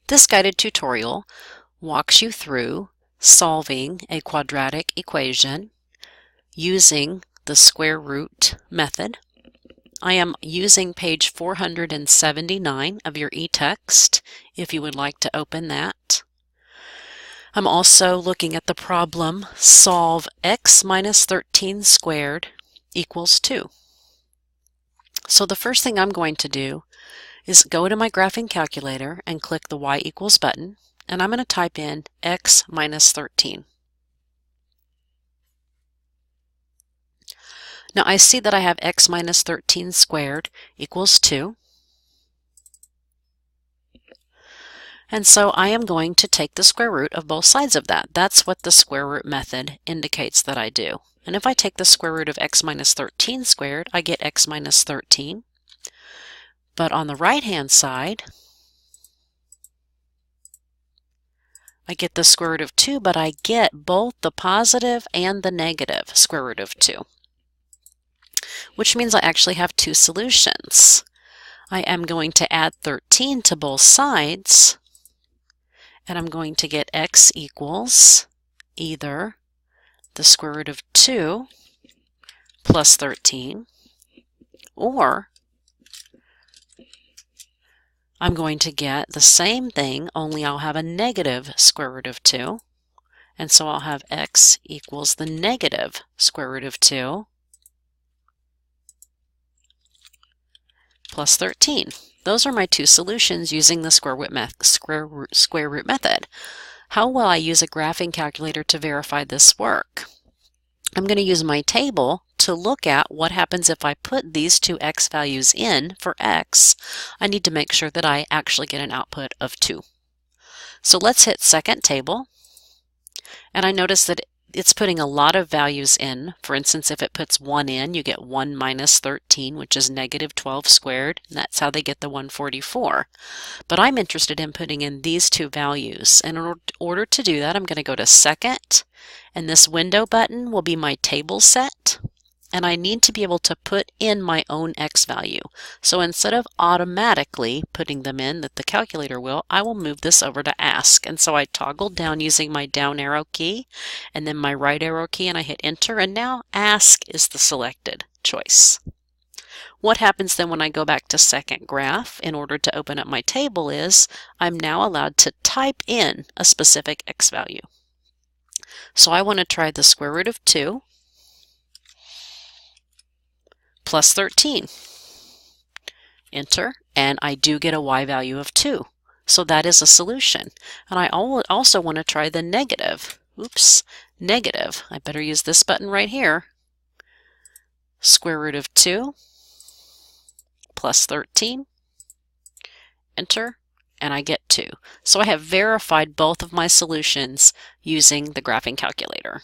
This guided tutorial walks you through solving a quadratic equation using the square root method. I am using page 479 of your eText if you would like to open that. I'm also looking at the problem solve x minus 13 squared equals 2. So the first thing I'm going to do is go to my graphing calculator and click the y equals button, and I'm going to type in x minus 13. Now I see that I have x minus 13 squared equals 2. And so I am going to take the square root of both sides of that. That's what the square root method indicates that I do. And if I take the square root of x minus 13 squared, I get x minus 13. But on the right-hand side, I get the square root of 2, but I get both the positive and the negative square root of 2, which means I actually have two solutions. I am going to add 13 to both sides, and I'm going to get x equals either the square root of 2 plus 13, or I'm going to get the same thing, only I'll have a negative square root of 2, and so I'll have x equals the negative square root of 2 plus 13. Those are my two solutions using the square root method. How will I use a graphing calculator to verify this work? I'm going to use my table to look at what happens if I put these two x values in for x. I need to make sure that I actually get an output of 2. So let's hit second table, and I notice that it's putting a lot of values in. For instance, if it puts 1 in, you get 1 minus 13, which is negative 12 squared, and that's how they get the 144. But I'm interested in putting in these two values, and in order to do that, I'm going to go to second, and this window button will be my table set, and I need to be able to put in my own x value. So instead of automatically putting them in that the calculator will, I will move this over to ask. And so I toggled down using my down arrow key and then my right arrow key, and I hit enter, and now ask is the selected choice. What happens then when I go back to second graph in order to open up my table is I'm now allowed to type in a specific x value. So I want to try the square root of 2 plus 13. Enter, and I do get a y value of 2. So that is a solution. And I also want to try the negative. Negative. I better use this button right here. Square root of 2 plus 13. Enter, and I get 2. So I have verified both of my solutions using the graphing calculator.